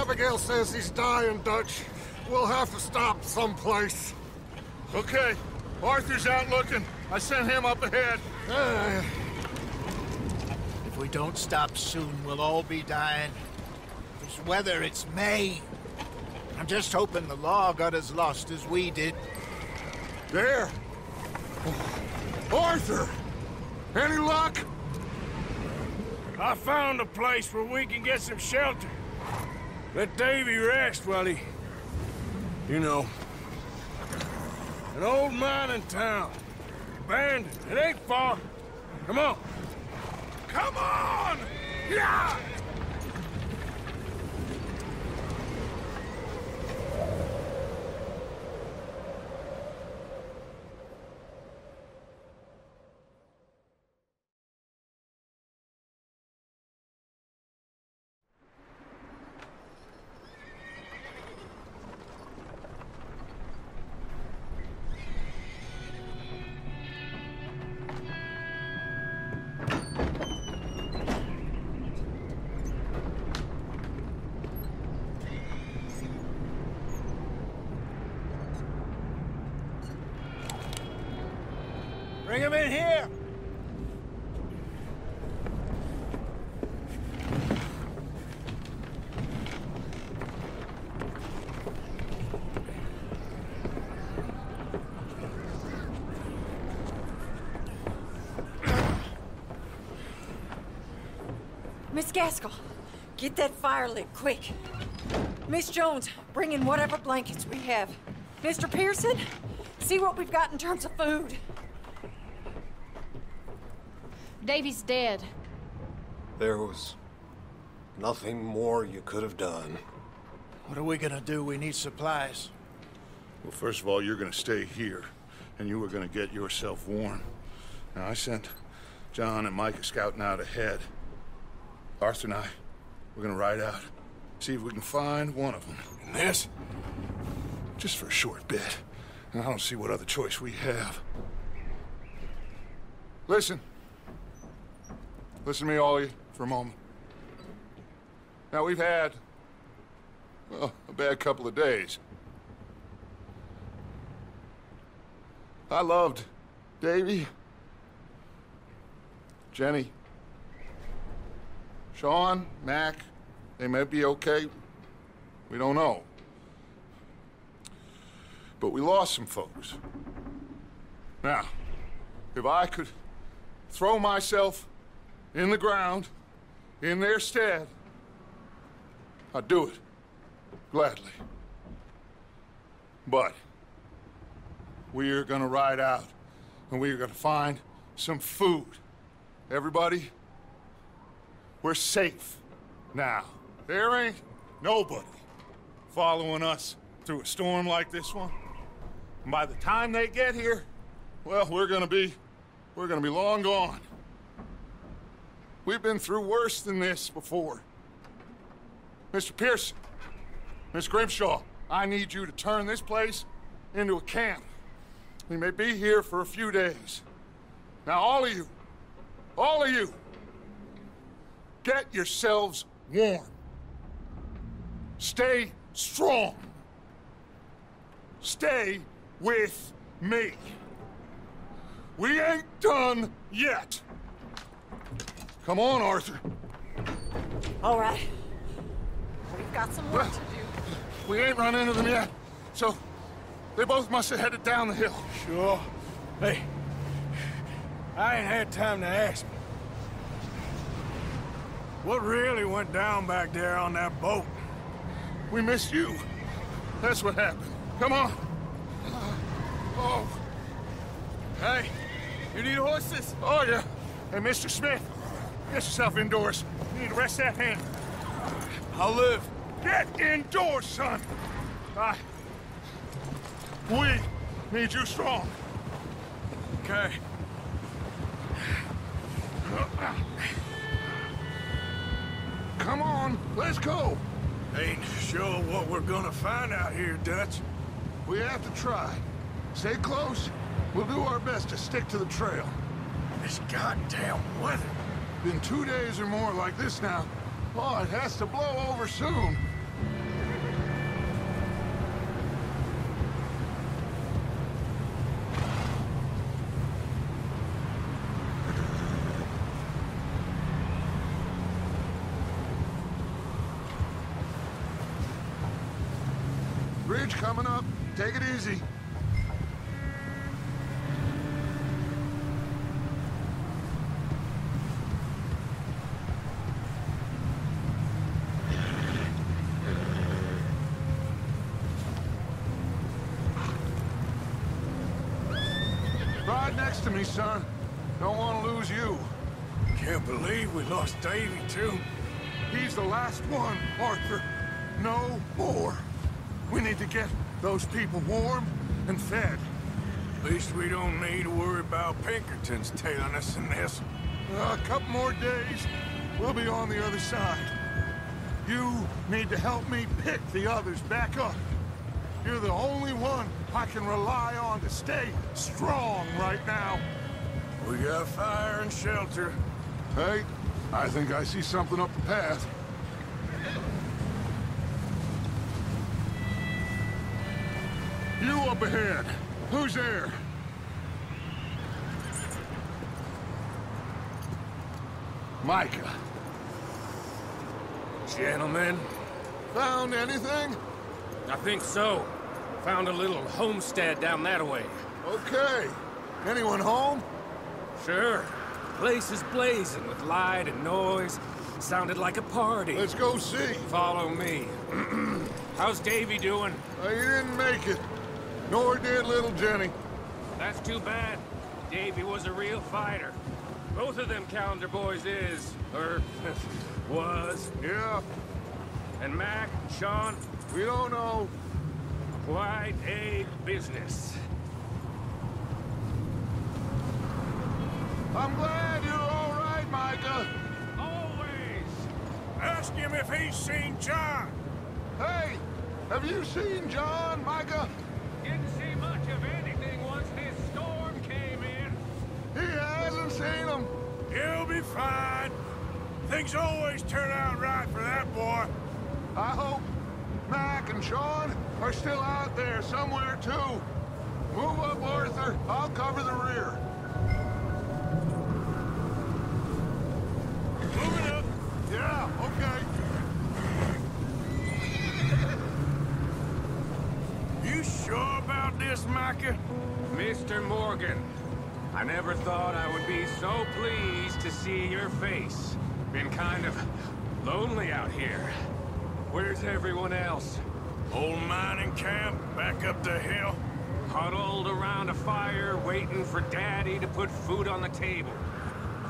Abigail says he's dying, Dutch. We'll have to stop someplace. Okay. Arthur's out looking. I sent him up ahead. If we don't stop soon, we'll all be dying. This weather, it's May. I'm just hoping the law got as lost as we did. There! Arthur! Any luck? I found a place where we can get some shelter. Let Davy rest while he... You know. An old mining town. Abandoned. It ain't far. Come on. Come on! Yeah! Bring him in here! Miss Gaskell, get that fire lit, quick. Miss Jones, bring in whatever blankets we have. Mr. Pearson, see what we've got in terms of food. Davy's dead. There was nothing more you could have done. What are we gonna do? We need supplies. Well, first of all, you're gonna stay here, and you were gonna get yourself warm. Now, I sent John and Micah scouting out ahead. Arthur and I, we're gonna ride out, see if we can find one of them. And this? Just for a short bit. And I don't see what other choice we have. Listen. Listen to me, all of you, for a moment. Now, we've had, well, a bad couple of days. I loved Davy, Jenny, Sean, Mac. They may be okay. We don't know. But we lost some folks. Now, if I could throw myself in the ground, in their stead, I'd do it, gladly. But we are gonna ride out, and we are gonna find some food. Everybody, we're safe now. There ain't nobody following us through a storm like this one. And by the time they get here, well, we're gonna be long gone. We've been through worse than this before. Mr. Pearson, Miss Grimshaw, I need you to turn this place into a camp. We may be here for a few days. Now, all of you, get yourselves warm. Stay strong. Stay with me. We ain't done yet. Come on, Arthur. All right. We've got some work to do. We ain't run into them yet, so they both must have headed down the hill. Sure. Hey, I ain't had time to ask. What really went down back there on that boat? We missed you. That's what happened. Come on. Oh. Hey, you need horses? Oh, yeah. Hey, Mr. Smith, get yourself indoors. You need to rest that hand. I'll live. Get indoors, son. We need you strong. Okay. Come on, let's go. Ain't sure what we're gonna find out here, Dutch. We have to try. Stay close. We'll do our best to stick to the trail. This goddamn weather. Been 2 days or more like this now. Oh, it has to blow over soon. Bridge coming up. Take it easy. Ride next to me, son. Don't want to lose you. Can't believe we lost Davy, too. He's the last one, Arthur. No more. We need to get those people warm and fed. At least we don't need to worry about Pinkertons tailing us in this. A couple more days, we'll be on the other side. You need to help me pick the others back up. You're the only one I can rely on to stay strong right now. We got fire and shelter. Hey, I think I see something up the path. You up ahead. Who's there? Micah. Gentlemen, Found anything? I think so. Found a little homestead down that way. Okay. Anyone home? Sure. Place is blazing with light and noise. Sounded like a party. Let's go see. Follow me. How's Davy doing? He didn't make it. Nor did little Jenny. That's too bad. Davy was a real fighter. Both of them Calendar boys is, or was. Yeah, And Mac, Sean, we don't know. quite a business. I'm glad you're all right, Micah. Always. Ask him if he's seen John. Hey, have you seen John, Micah? Didn't see much of anything once this storm came in. He hasn't seen him. He'll be fine. Things always turn out right for that boy. I hope Mac and Sean are still out there somewhere, too. Move up, Arthur. I'll cover the rear. Moving up. Yeah, okay. You sure about this, Micah? Mr. Morgan, I never thought I would be so pleased to see your face. Been kind of lonely out here. Where's everyone else? Old mining camp, back up the hill. Huddled around a fire, waiting for Daddy to put food on the table.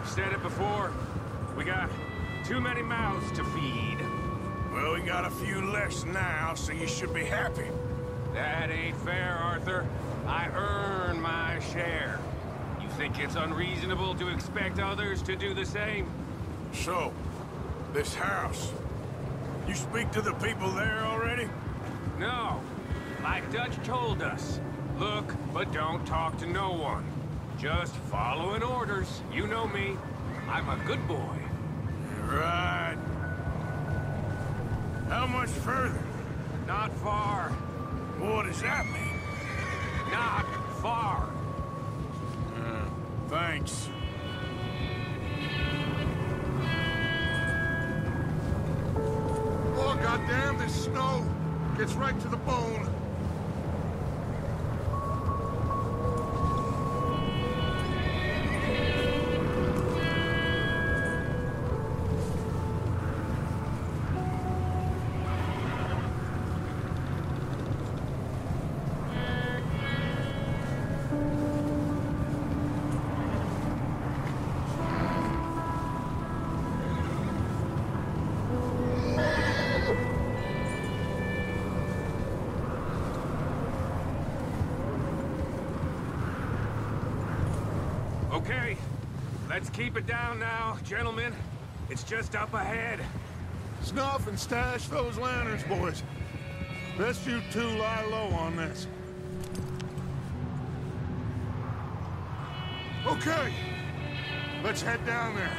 Said it before, we got too many mouths to feed. Well, we got a few less now, so you should be happy. That ain't fair, Arthur. I earn my share. You think it's unreasonable to expect others to do the same? So, this house. You speak to the people there already? No. Like Dutch told us. Look, but don't talk to no one. Just following orders. You know me. I'm a good boy. Right. How much further? Not far. What does that mean? Not far. Thanks. Oh, goddamn, this snow gets right to the bone. Okay, let's keep it down now, gentlemen. It's just up ahead. Snuff and stash those lanterns, boys. Best you two lie low on this. Okay, let's head down there.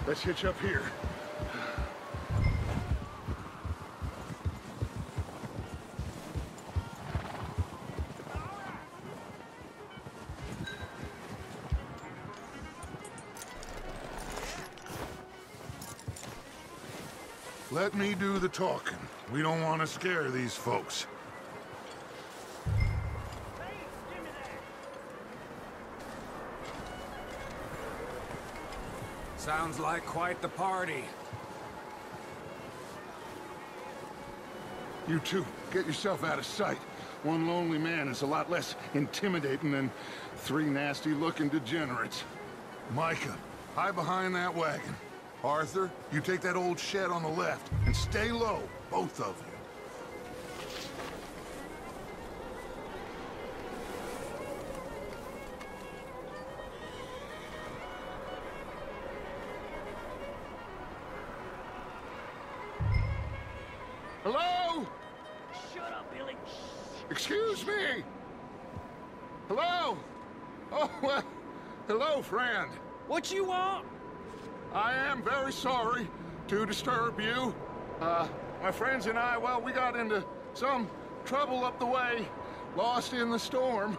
Let's hitch up here. Let me do the talking. We don't want to scare these folks. Sounds like quite the party. You two, get yourself out of sight. One lonely man is a lot less intimidating than 3 nasty-looking degenerates. Micah, hide behind that wagon. Arthur, you take that old shed on the left, and stay low, both of you. Hello? Shut up, Billy. Excuse me? Hello? Oh, well, hello, friend. What you want? I am very sorry to disturb you. My friends and I, well, we got into some trouble up the way, lost in the storm.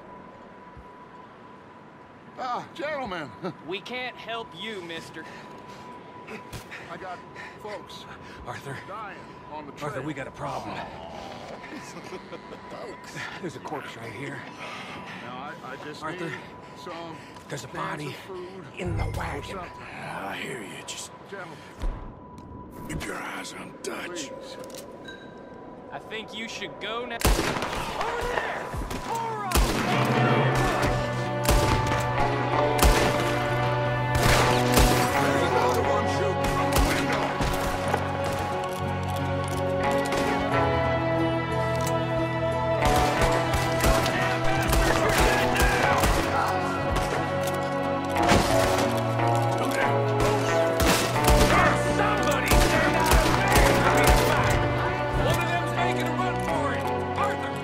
Gentlemen. We can't help you, mister. I got folks Arthur. dying on the trail. Arthur, we got a problem. Folks. There's a corpse right here. Now, I just Arthur, need some there's a cans body of food in the or wagon. something. I hear you. Just Gentlemen, keep your eyes on Dutch. please. I think you should go now. Over there! All right! There's another one shooting from the window. Somebody stand out of there! One of them's making a run for it! Arthur!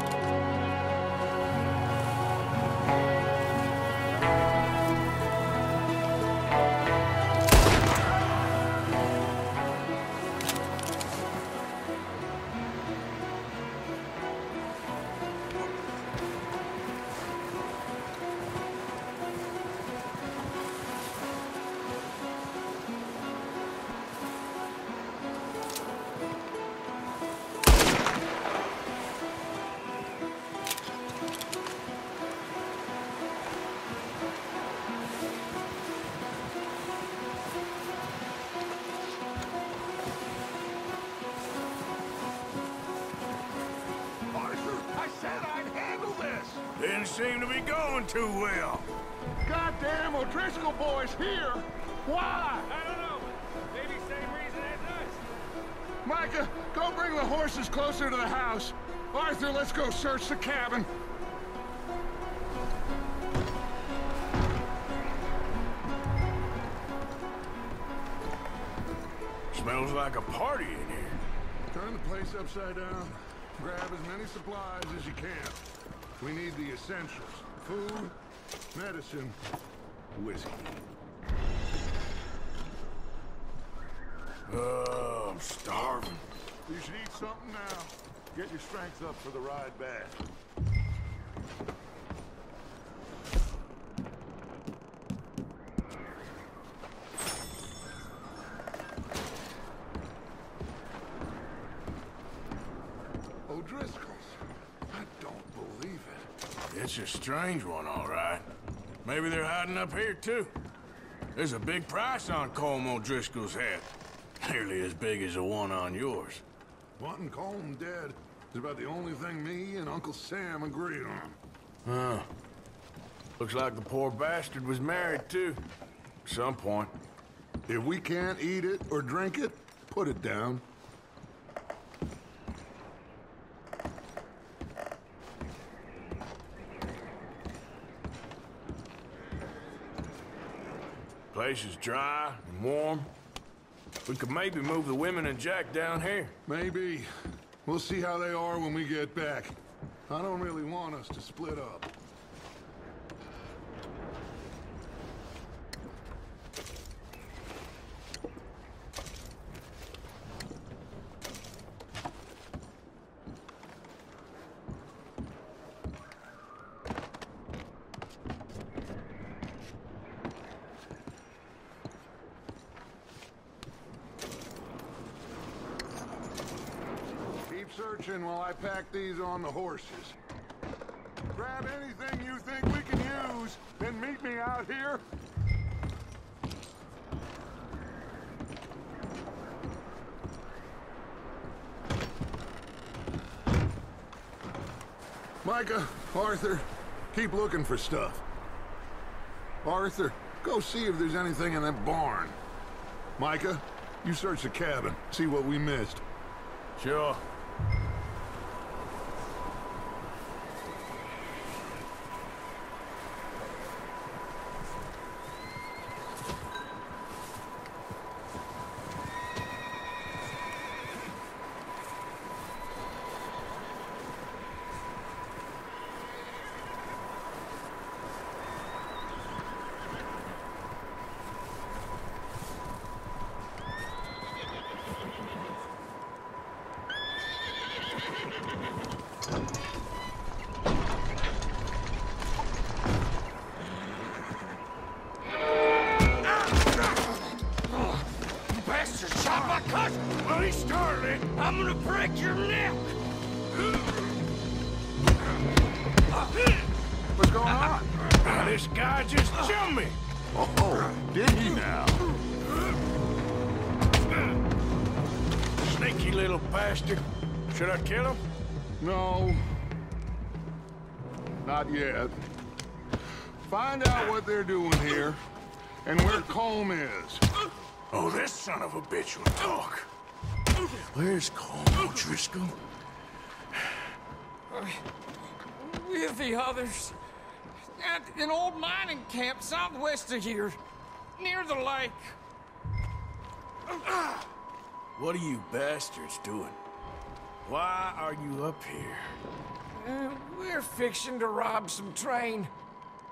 Arthur, I said I'd handle this. Didn't seem to be going too well. Goddamn O'Driscoll boys here. Why? I don't know. Maybe same reason as us. Micah, go bring the horses closer to the house. Arthur, let's go search the cabin. Smells like a party in here. Turn the place upside down. Grab as many supplies as you can. We need the essentials. Food, medicine, whiskey. I'm starving. You should eat something now. Get your strength up for the ride back. O'Driscoll's. I don't believe it. It's a strange one, all right. Maybe they're hiding up here, too. There's a big price on Colm O'Driscoll's head. Nearly as big as the one on yours. Wanting Colm dead is about the only thing me and Uncle Sam agree on. Huh. Looks like the poor bastard was married, too. At some point. If we can't eat it or drink it, put it down. Place is dry and warm. We could maybe move the women and Jack down here. Maybe. We'll see how they are when we get back. I don't really want us to split up. mission while I pack these on the horses. Grab anything you think we can use, then meet me out here. Micah, Arthur, keep looking for stuff. Arthur, go see if there's anything in that barn. Micah, you search the cabin, see what we missed. Sure. I'm gonna break your neck! What's going on? This guy just jumped me! Oh, did he now? Sneaky little bastard. Should I kill him? No. Not yet. Find out what they're doing here, and where Colm is. Oh, this son of a bitch will talk. Where's Colm O'Driscoll? With the others. At an old mining camp southwest of here. Near the lake. What are you bastards doing? Why are you up here? We're fixing to rob some train.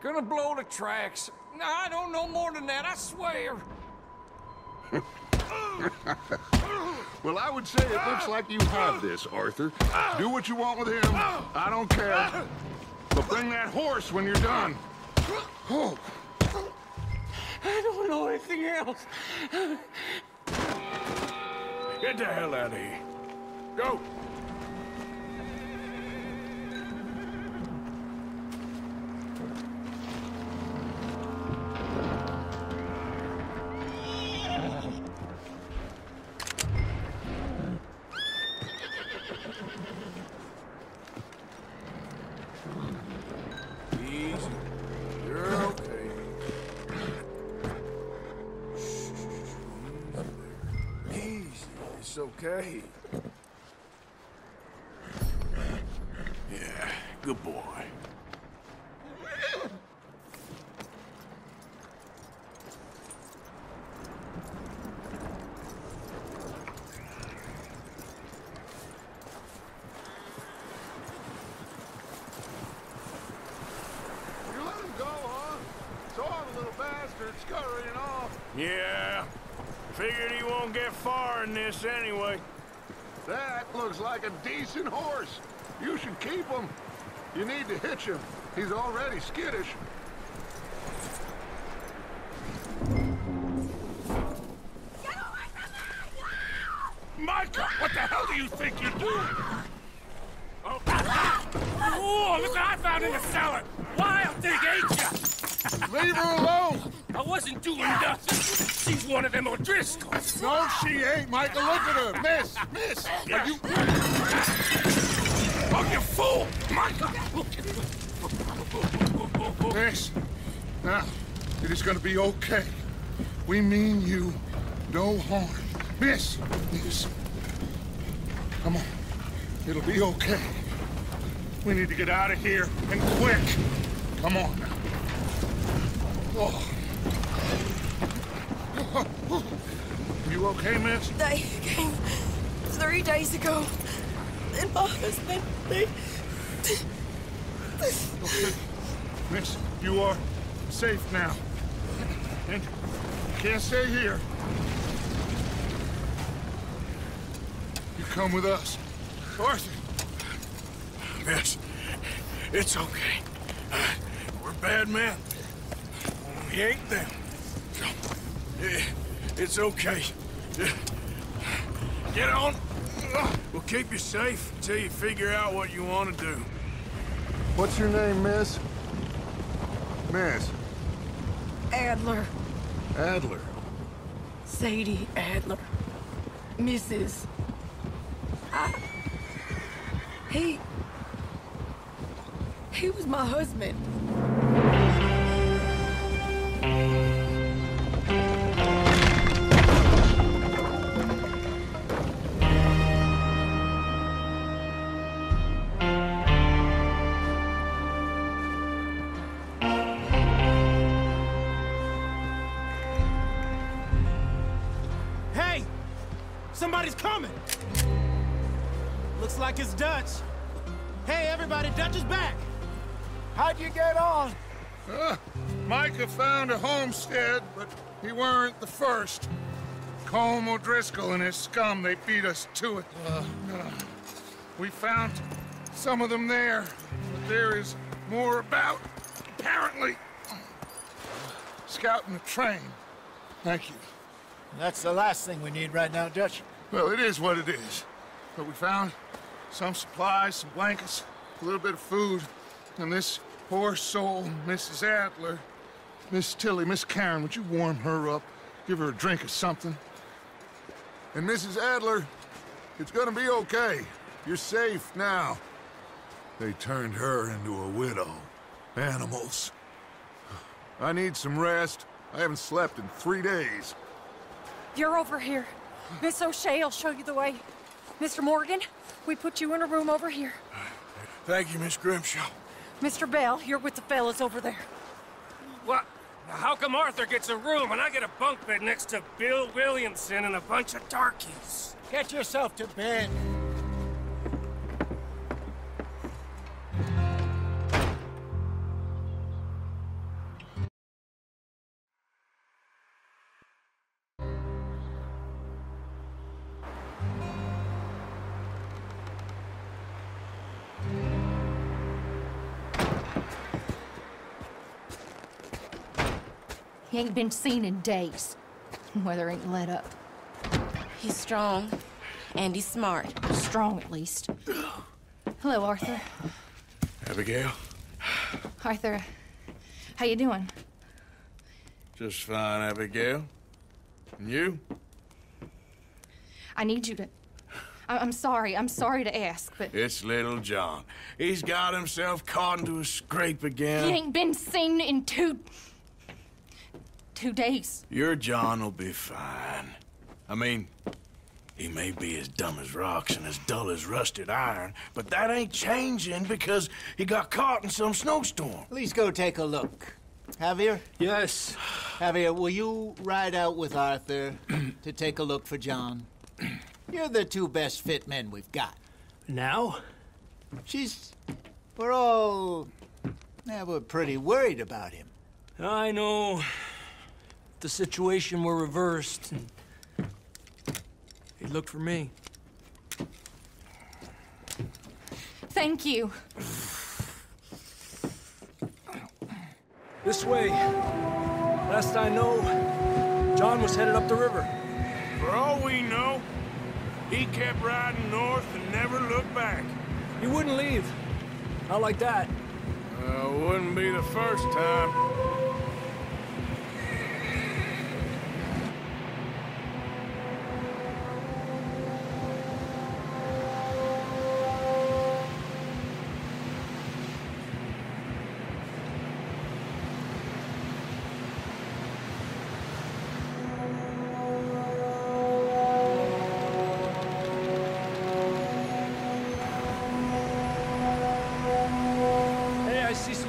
Gonna blow the tracks. I don't know more than that, I swear. Well, I would say it looks like you have this, Arthur. Do what you want with him. I don't care. But bring that horse when you're done. Oh. I don't know anything else. Get the hell out of here. Go! Easy. You're okay. Easy. It's okay. Yeah, good boy. You let him go, huh? Saw the little bastard scurrying off. Yeah. Figured he won't get far in this anyway. That looks like a decent horse. You should keep him. You need to hitch him. He's already skittish. Micah, what the hell do you think you're doing? Oh, look what I found in the cellar! Wild thing, ain't ya? Leave her alone! I wasn't doing nothing. She's one of them O'Driscolls. No, she ain't, Micah. Look at her. Miss! Miss! Are you... Oh, you fool! Micah! Miss, now, it is gonna be okay. We mean you no harm. Miss! Miss. Come on. It'll be okay. We need to get out of here, and quick. Come on now. Oh. You okay, miss? They came 3 days ago. And my husband, they... Okay. Miss, you are safe now. And you can't stay here. You come with us. Arthur! Miss, it's okay. We're bad men. We ain't them. It's okay. Get on. We'll We'll keep you safe until you figure out what you want to do. What's your name, miss? Miss? Adler. Adler. Sadie Adler. Mrs. He was my husband. Hey! Somebody's coming! Looks like it's Dutch. Hey, everybody, Dutch is back! How'd you get on? Micah found a homestead, but he weren't the first. Colm O'Driscoll and his scum, they beat us to it. We found some of them there, but there is more about, apparently. Scouting the train. Thank you. That's the last thing we need right now, Dutch. Well, it is what it is. But we found some supplies, some blankets, a little bit of food, and this poor soul, Mrs. Adler, Miss Tilly, Miss Karen, would you warm her up? Give her a drink or something? And Mrs. Adler, it's gonna be okay. You're safe now. They turned her into a widow. Animals. I need some rest. I haven't slept in 3 days. You're over here. Miss O'Shea will show you the way. Mr. Morgan, we put you in a room over here. Thank you, Miss Grimshaw. Mr. Bell, you're with the fellas over there. What? How come Arthur gets a room and I get a bunk bed next to Bill Williamson and a bunch of darkies? Get yourself to bed. He ain't been seen in days. Weather ain't let up. He's strong, and he's smart. Strong, at least. Hello, Arthur. Abigail? Arthur, how you doing? Just fine, Abigail. And you? I need you to... I'm sorry to ask, but... It's little John. He's got himself caught into a scrape again. He ain't been seen in 2 days. Your John will be fine. I mean, he may be as dumb as rocks and as dull as rusted iron, but that ain't changing because he got caught in some snowstorm. Please go take a look. Javier? Yes. Javier, will you ride out with Arthur to take a look for John? You're the 2 best fit men we've got. Now? We're all... we're pretty worried about him. I know. The situation were reversed, and he'd look for me. Thank you. This way. Last I know, John was headed up the river. For all we know, he kept riding north and never looked back. He wouldn't leave. Not like that. Wouldn't be the first time.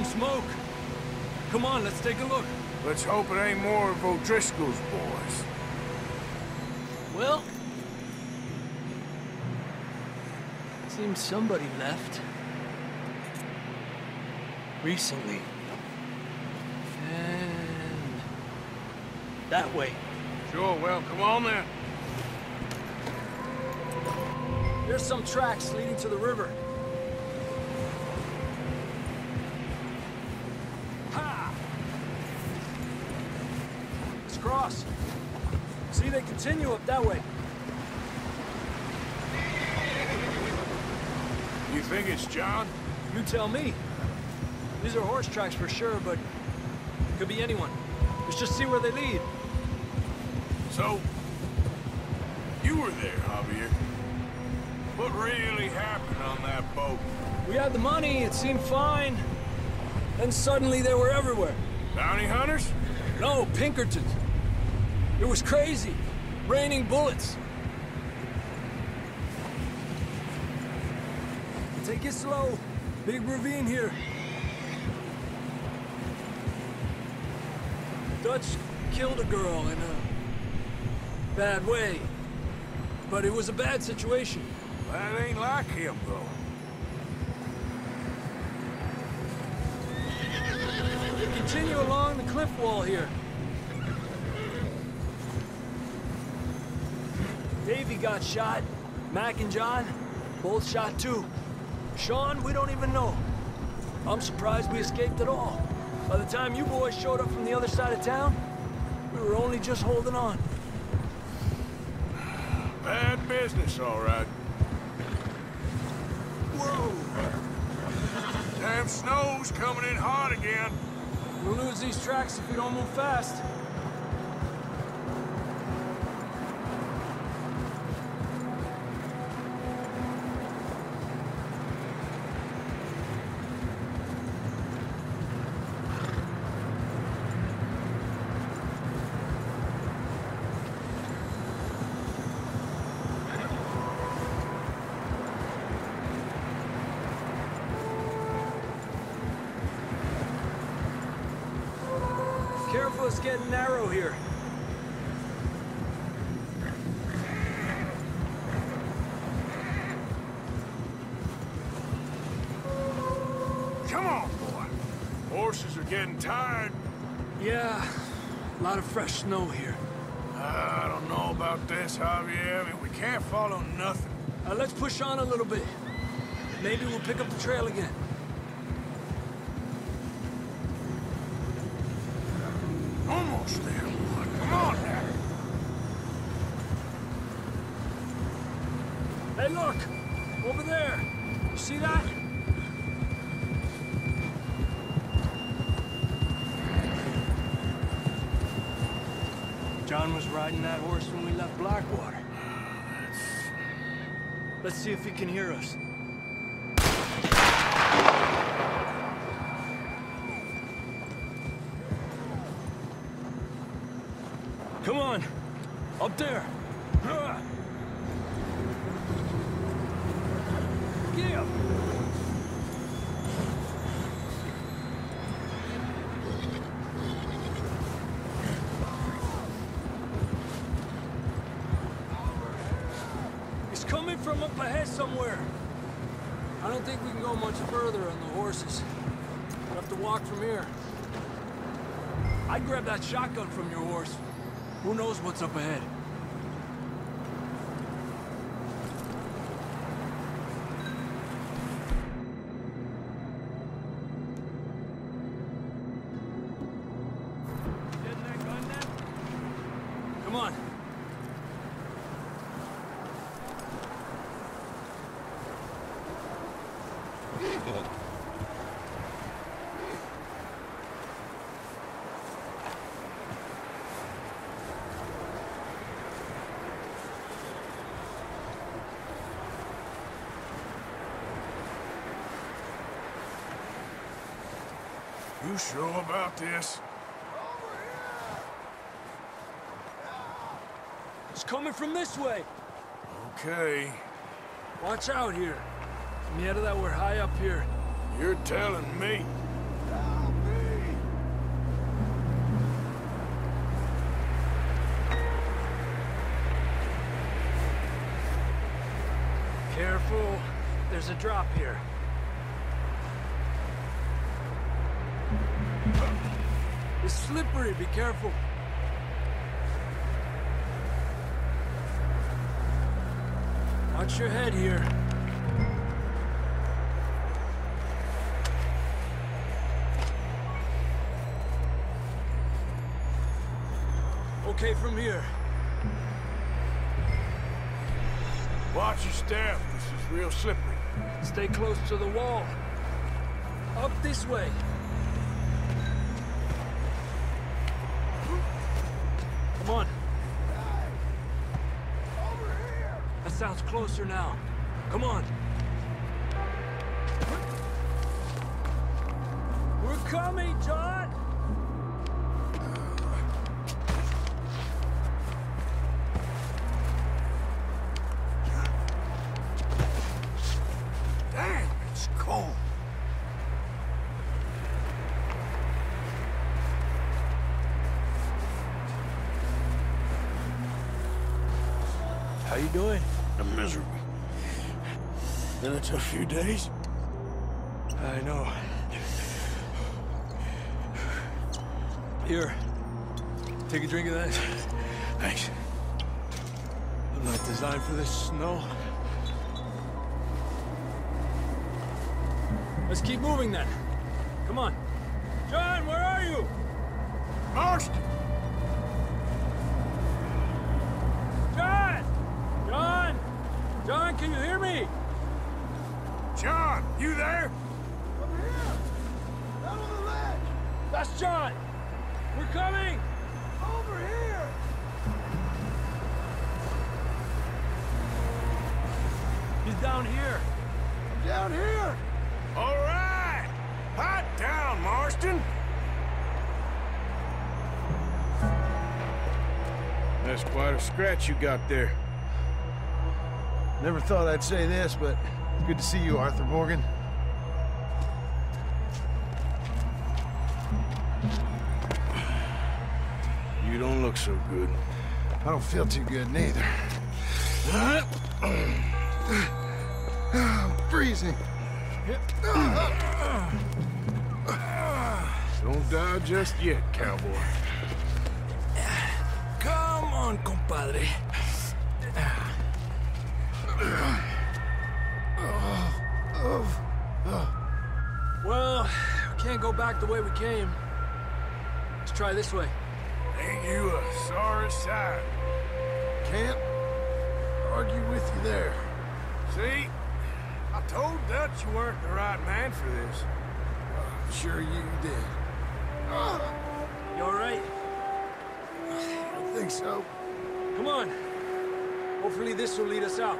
Smoke. Come on, let's take a look. Let's hope it ain't more of O'Driscoll's boys. Well, seems somebody left. Recently. And that way. Sure, well, come on then. There's some tracks leading to the river. Cross. See, they continue up that way. think it's John? You tell me. These are horse tracks for sure, but it could be anyone. Let's just see where they lead. So, you were there, Javier. What really happened on that boat? We had the money, it seemed fine. Then suddenly they were everywhere. Bounty hunters? No, Pinkertons. It was crazy. Raining bullets. Take it slow. Big ravine here. Dutch killed a girl in a bad way. But it was a bad situation. That ain't like him, though. Continue along the cliff wall here. Davey got shot. Mac and John, both shot too. Sean, we don't even know. I'm surprised we escaped at all. By the time you boys showed up from the other side of town, we were only just holding on. Bad business, all right. Whoa! Damn snow's coming in hot again. We'll lose these tracks if we don't move fast. Careful, it's getting narrow here. Come on, boy. Horses are getting tired. Yeah, a lot of fresh snow here. I don't know about this, Javier. I mean, we can't follow nothing. Let's push on a little bit. Maybe we'll pick up the trail again. Almost there, boy. Come on now. Hey, look! Over there! You see that? John was riding that horse when we left Blackwater. Let's see if he can hear us. Come on! Up there! Give! He's coming from up ahead somewhere. I don't think we can go much further on the horses. We'll have to walk from here. I'd grab that shotgun from your horse. Who knows what's up ahead? Getting that gun now? Come on. You sure about this? It's coming from this way. Okay. Watch out here. Mierda, that we're high up here. You're telling me. Careful. There's a drop here. It's slippery, be careful. Watch your head here. Okay from here. Watch your step. This is real slippery. Stay close to the wall. Up this way. Come on. That sounds closer now. Come on. We're coming, John! Damn, it's cold. How you doing? I'm miserable. Been a tough few days. I know. Here. Take a drink of that. Thanks. I'm not designed for this snow. Let's keep moving then. Come on. John, where are you? Marston! John! John! John, can you hear me? John, you there? Over here! Down on the ledge! That's John! We're coming! Over here! He's down here. I'm down here! All right! Hot down, Marston! That's quite a scratch you got there. Never thought I'd say this, but it's good to see you, Arthur Morgan. You don't look so good. I don't feel too good, neither. I'm freezing. Don't die just yet, cowboy. Come on, compadre. Well, we can't go back the way we came. Let's try this way. Ain't you a sorry sight? Can't argue with you there. See? I told Dutch you weren't the right man for this. I'm sure you did. You all right? I don't think so. Come on. Hopefully this will lead us out.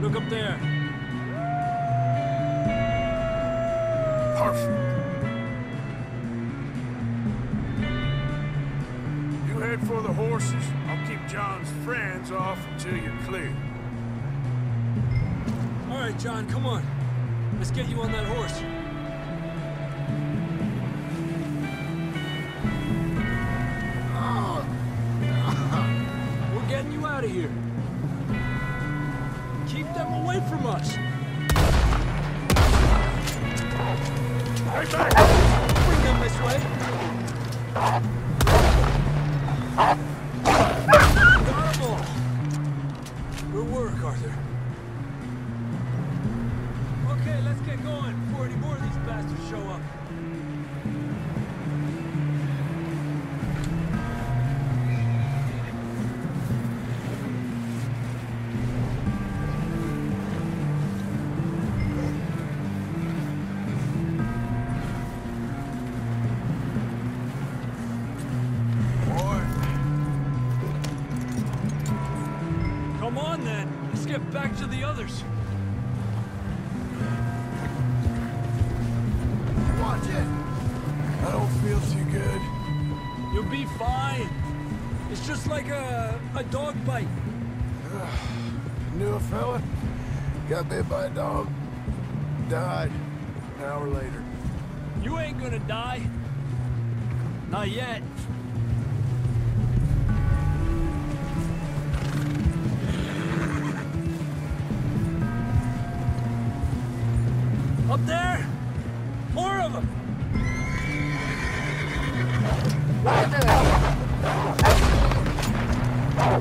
Look up there. Perfect. You head for the horses. I'll keep John's friends off until you're clear. All right, John, come on. Let's get you on that horse. We're getting you out of here. Keep them away from us. Hey, back! Bring them this way. Got them all. Good work, Arthur. Okay, let's get going before any more of these bastards show up. Come on, then. Let's get back to the others. Watch it! I don't feel too good. You'll be fine. It's just like a dog bite. Knew a fella, got bit by a dog, died an hour later. You ain't gonna die. Not yet. Up there? More of them!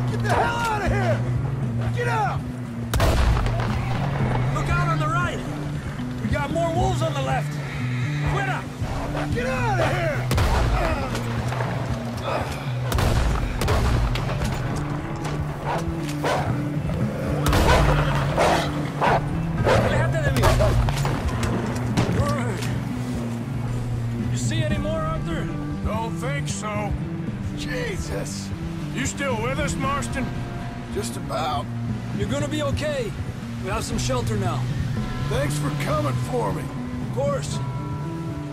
Get the hell out of here! Get out! Look out on the right! We got more wolves on the left! Quit up! Get out of here! Just about. You're gonna be okay. We have some shelter now. Thanks for coming for me. Of course.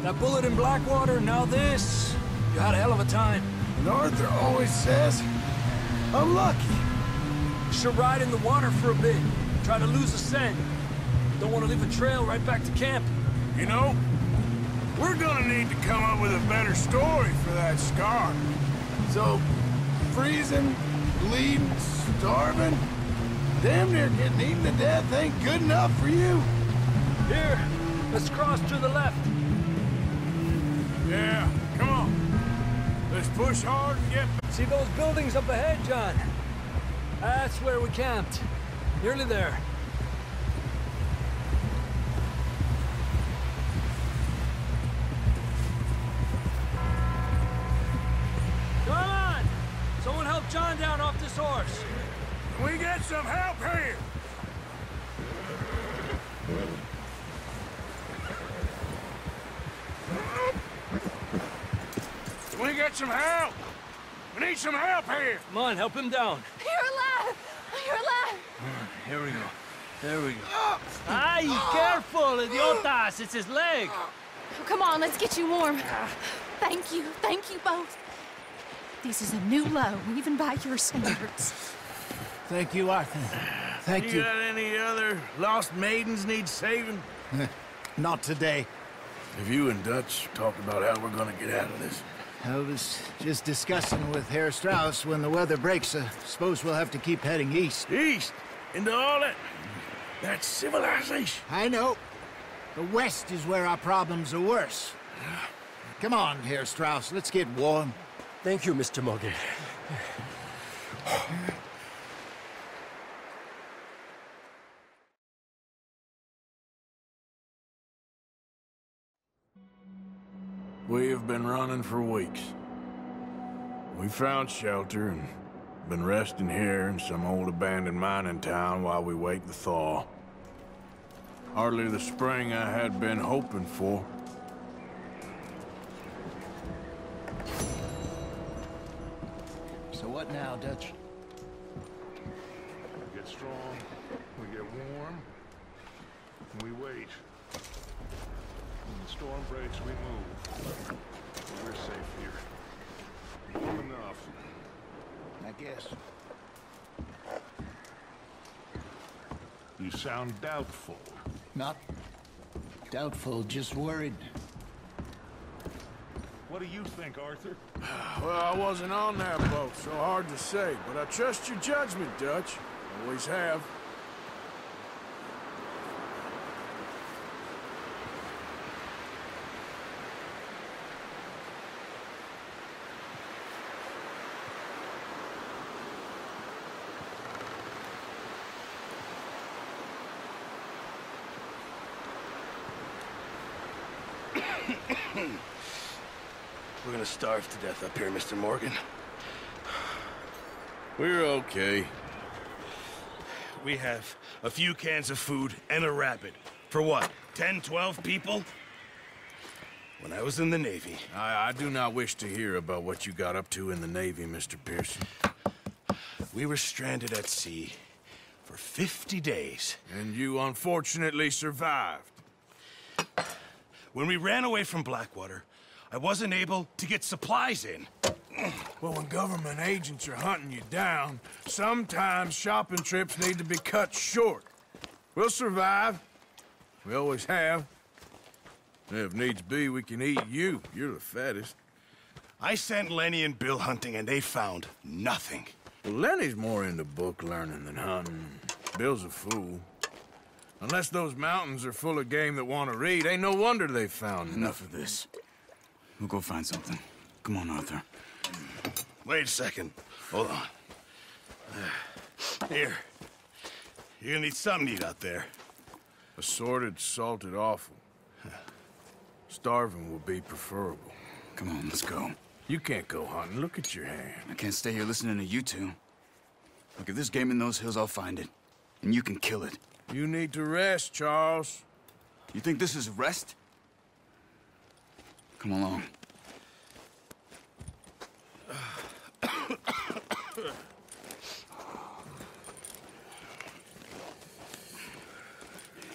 That bullet in Blackwater, now this. You had a hell of a time. And Arthur always says, I'm lucky. You should ride in the water for a bit. Try to lose the scent. Don't want to leave a trail right back to camp. You know, we're gonna need to come up with a better story for that scar. So, freezing, bleeding, starving, damn near getting eaten to death ain't good enough for you. Here, let's cross to the left. Yeah, come on. Let's push hard and get... See those buildings up ahead, John? That's where we camped. Nearly there. Come on! Someone help John down off this horse. Can we get some help here? Can we get some help? We need some help here. Come on, help him down. You're alive! You're alive! Here we go. There we go. Ay, careful, idiotas! It's his leg. Oh, come on, let's get you warm. Thank you both. This is a new low, even by your standards. Thank you, Arthur. Thank you. You got any other lost maidens need saving? Not today. Have you and Dutch talked about how we're gonna get out of this? I was just discussing with Herr Strauss when the weather breaks. Suppose we'll have to keep heading east. East? Into all that... That's civilization. I know. The west is where our problems are worse. Come on, Herr Strauss, let's get warm. Thank you, Mr. Morgan. We have been running for weeks. We found shelter and been resting here in some old abandoned mining town while we wait the thaw. Hardly the spring I had been hoping for. So what now, Dutch? We get strong, we get warm, and we wait. When the storm breaks, we move. We're safe here. Warm enough. I guess. You sound doubtful. Not doubtful, just worried. What do you think, Arthur? Well, I wasn't on that boat, so hard to say. But I trust your judgment, Dutch. Always have. We're gonna starve to death up here, Mr. Morgan. We're okay. We have a few cans of food and a rabbit. For what, 10, 12 people? When I was in the Navy... I do not wish to hear about what you got up to in the Navy, Mr. Pearson. We were stranded at sea for 50 days. And you unfortunately survived. When we ran away from Blackwater, I wasn't able to get supplies in. Well, when government agents are hunting you down, sometimes shopping trips need to be cut short. We'll survive. We always have. If needs be, we can eat you. You're the fattest. I sent Lenny and Bill hunting, and they found nothing. Well, Lenny's more into book learning than hunting. Bill's a fool. Unless those mountains are full of game that want to read, ain't no wonder they found Enough of this. We'll go find something. Come on, Arthur. Wait a second. Hold on. Here. You're gonna need something to eat out there. Assorted, salted offal. Starving will be preferable. Come on, let's go. You can't go hunting. Look at your hand. I can't stay here listening to you two. Look, if there's game in those hills, I'll find it. And you can kill it. You need to rest, Charles. You think this is rest? Come along.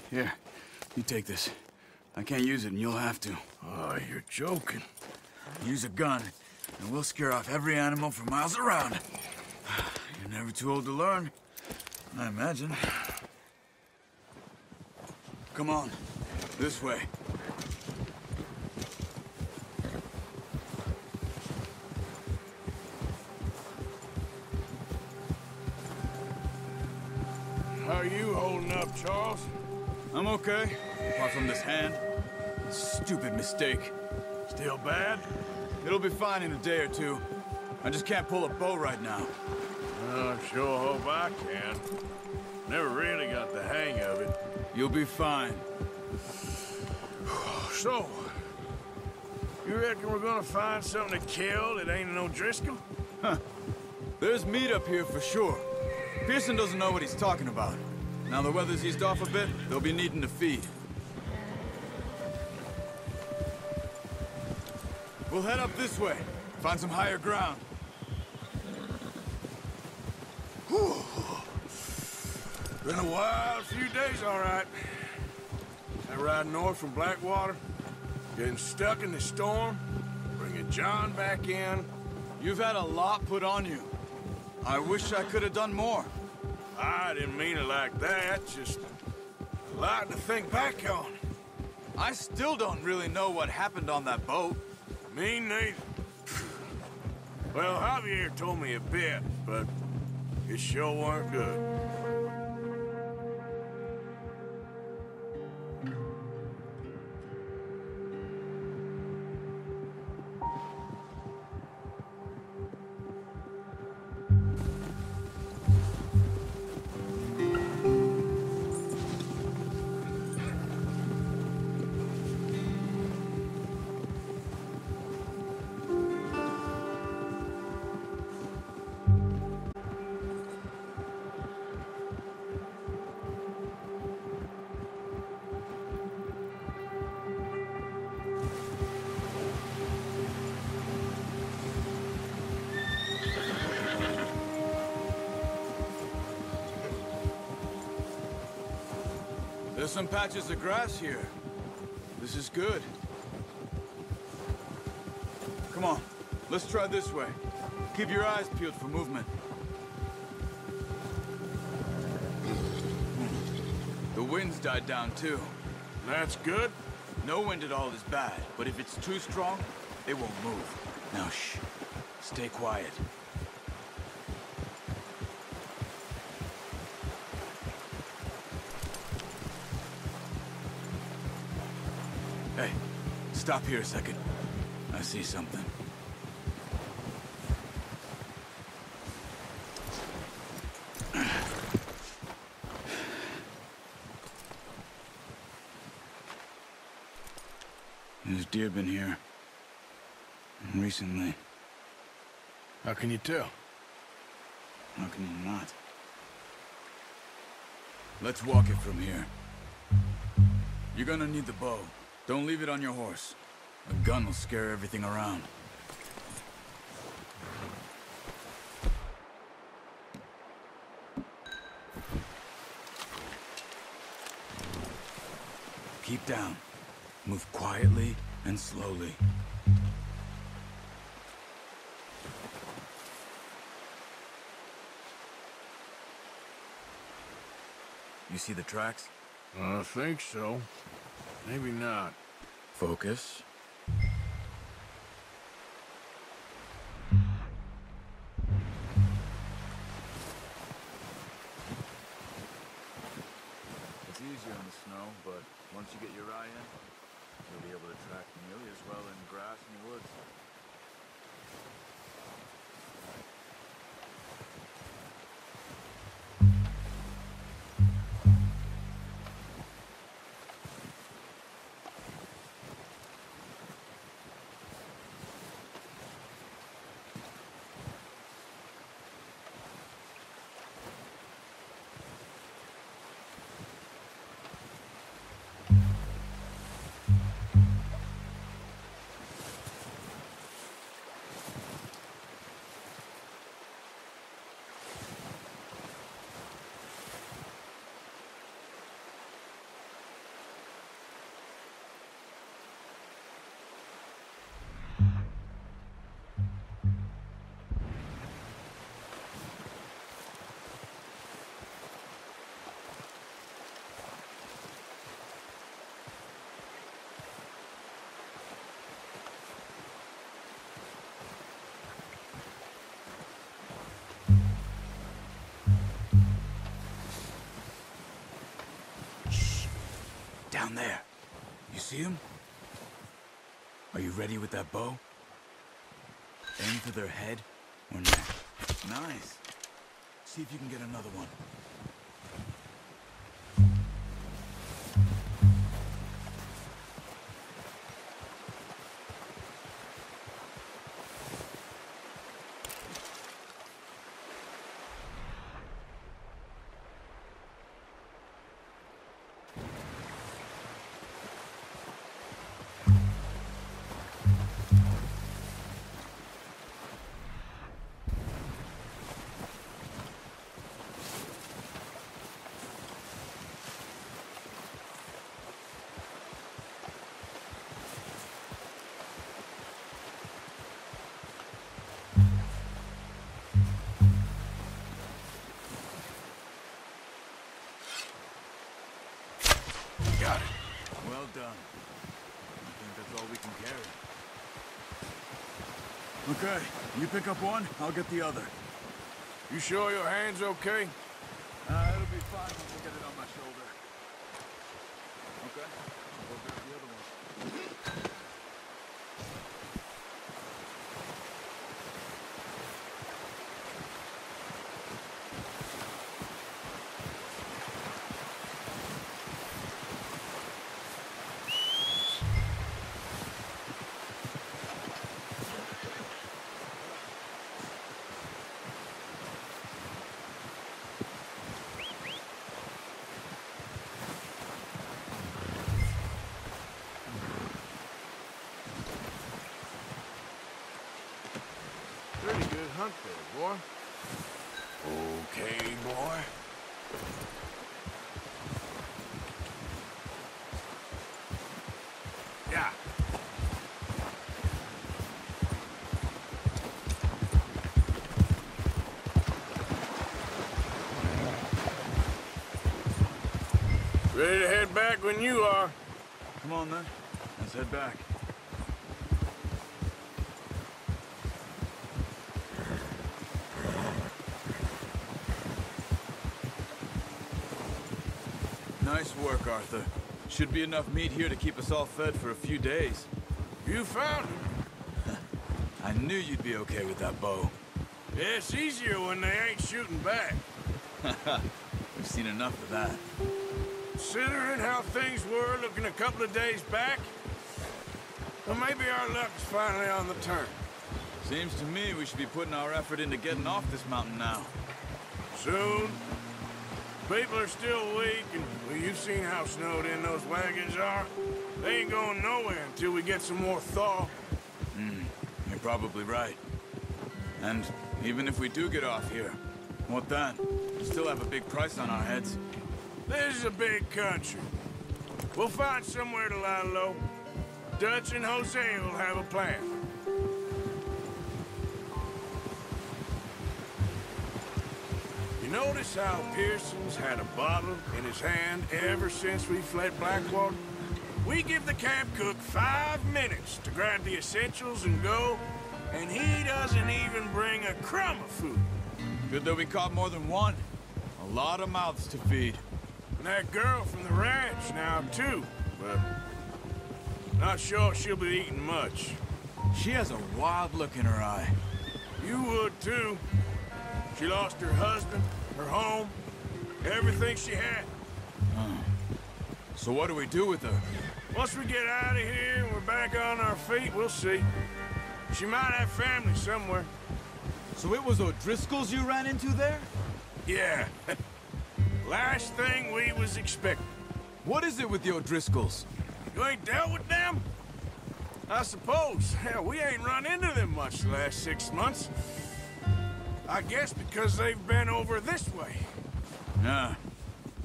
Here, you take this. I can't use it, and you'll have to. Oh, you're joking. Use a gun, and we'll scare off every animal for miles around. You're never too old to learn, I imagine. Come on, this way. How are you holding up, Charles? I'm okay, apart from this hand. Stupid mistake. Still bad? It'll be fine in a day or two. I just can't pull a bow right now. I sure hope I can. Never really got the hang of it. You'll be fine. So, you reckon we're gonna find something to kill that ain't no Driscoll? Huh. There's meat up here for sure. Pearson doesn't know what he's talking about. Now the weather's eased off a bit, they'll be needing to feed. We'll head up this way. Find some higher ground. Whew. Been a wild few days, all right. I ride north from Blackwater, getting stuck in the storm, bringing John back in. You've had a lot put on you. I wish I could have done more. I didn't mean it like that, just a lot to think back on. I still don't really know what happened on that boat. Me neither. Well, Javier told me a bit, but it sure weren't good. There's some patches of grass here. This is good. Come on, let's try this way. Keep your eyes peeled for movement. The wind's died down too. That's good. No wind at all is bad, but if it's too strong, it won't move. Now shh, stay quiet. Hey, stop here a second. I see something. There's deer been here. Recently. How can you tell? How can you not? Let's walk it from here. You're gonna need the bow. Don't leave it on your horse. A gun will scare everything around. Keep down. Move quietly and slowly. You see the tracks? I think so. Maybe not. Focus. It's easier in the snow, but once you get your eye in, you'll be able to track nearly as well in grass and woods. Down there. You see him? Are you ready with that bow? Aim for their head or neck. Nice. See if you can get another one. Got it. Well done. I think that's all we can carry. Okay, you pick up one, I'll get the other. You sure your hand's okay? It'll be fine once I get it on my shoulder. Okay, I'll go grab the other one. Pretty good hunt there, boy. Okay, boy. Yeah. Ready to head back when you are. Come on then, let's head back. Nice work, Arthur. Should be enough meat here to keep us all fed for a few days. You found it. I knew you'd be okay with that bow. Yeah, it's easier when they ain't shooting back. We've seen enough of that. Considering how things were looking a couple of days back, well, maybe our luck is finally on the turn. Seems to me we should be putting our effort into getting off this mountain now. Soon. People are still weak, and well, you've seen how snowed in those wagons are. They ain't going nowhere until we get some more thaw. You're probably right. And even if we do get off here, what then? We still have a big price on our heads. This is a big country. We'll find somewhere to lie low. Dutch and Hosea will have a plan. You notice how Pearson's had a bottle in his hand ever since we fled Blackwater? We give the camp cook 5 minutes to grab the essentials and go, and he doesn't even bring a crumb of food. Good that we caught more than one. A lot of mouths to feed. And that girl from the ranch now, too, but not sure she'll be eating much. She has a wild look in her eye. You would, too. She lost her husband, her home, everything she had. So what do we do with her? Once we get out of here and we're back on our feet, we'll see. She might have family somewhere. So it was O'Driscoll's you ran into there? Yeah. Last thing we was expecting. What is it with the O'Driscolls? You ain't dealt with them? I suppose. Hell, we ain't run into them much the last 6 months. I guess because they've been over this way. Yeah.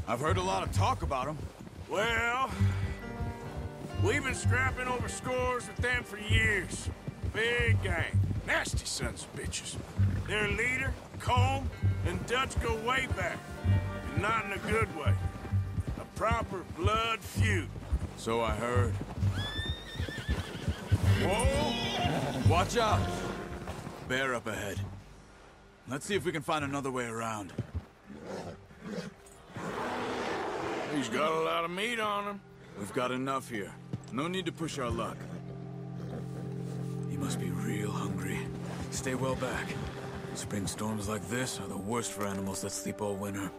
I've heard a lot of talk about them. Well, we've been scrapping over scores with them for years. Big gang. Nasty sons of bitches. Their leader, Colm, and Dutch go way back. And not in a good way. A proper blood feud. So I heard. Whoa! Watch out! Bear up ahead. Let's see if we can find another way around. He's got a lot of meat on him. We've got enough here. No need to push our luck. He must be real hungry. Stay well back. Spring storms like this are the worst for animals that sleep all winter.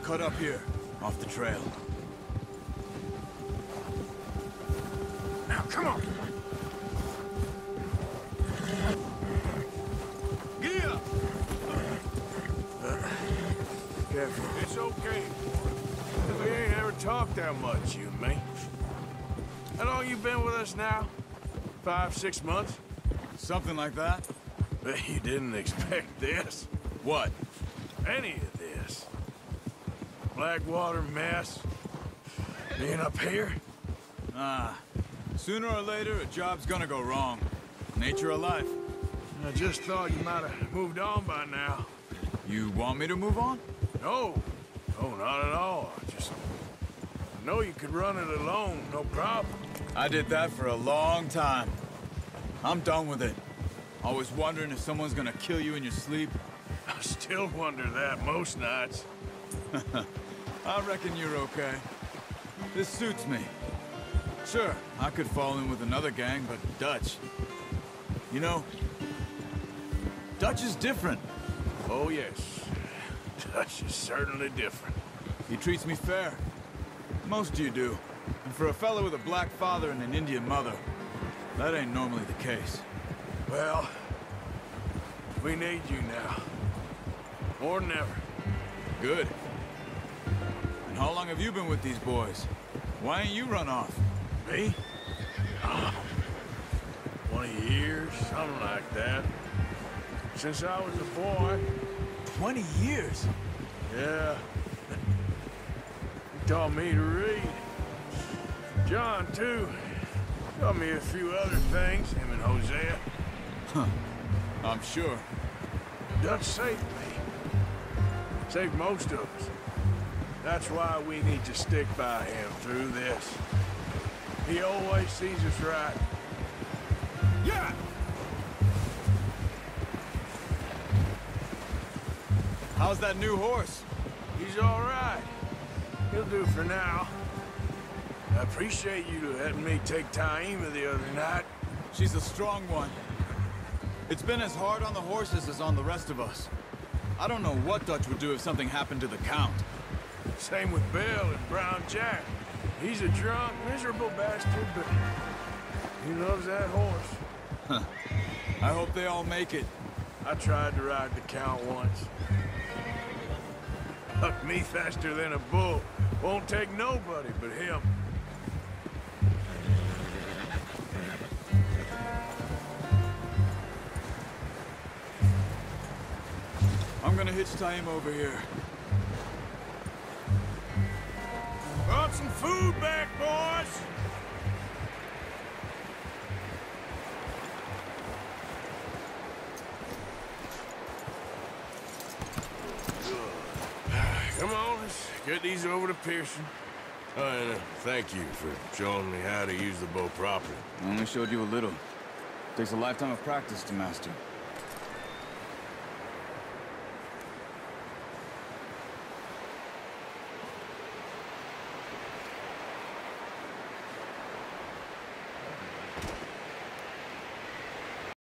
Cut up here, off the trail. Now, come on! Get up! Careful. It's okay. We ain't ever talked that much, you and me. How long you been with us now? 5, 6 months? Something like that? Bet you didn't expect this. What? Any of this. Blackwater mess. Being up here? Sooner or later, a job's gonna go wrong. Nature of life. I just thought you might have moved on by now. You want me to move on? No. No, not at all. I know you could run it alone, no problem. I did that for a long time. I'm done with it. Always wondering if someone's gonna kill you in your sleep. I still wonder that most nights. I reckon you're okay. This suits me. Sure, I could fall in with another gang, but Dutch... You know, Dutch is different. Oh, yes. Dutch is certainly different. He treats me fair. Most of you do. And for a fella with a black father and an Indian mother, that ain't normally the case. Well, we need you now. More than ever. Good. And how long have you been with these boys? Why ain't you run off? Me? 20 years, something like that. Since I was a boy. 20 years? Yeah. He taught me to read. John, too. Taught me a few other things, him and Hosea. Huh. I'm sure. Dutch saved me. Saved most of us. That's why we need to stick by him through this. He always sees us right. Yeah! How's that new horse? He's all right. He'll do for now. I appreciate you letting me take Taima the other night. She's a strong one. It's been as hard on the horses as on the rest of us. I don't know what Dutch would do if something happened to the Count. Same with Bill and Brown Jack. He's a drunk, miserable bastard, but he loves that horse. Huh. I hope they all make it. I tried to ride the Count once. Hucked me faster than a bull. Won't take nobody but him. I'm gonna hitch Taima over here. Brought some food back, boys! Come on, let's get these over to Pearson. Oh, and thank you for showing me how to use the bow properly. I only showed you a little. Takes a lifetime of practice to master.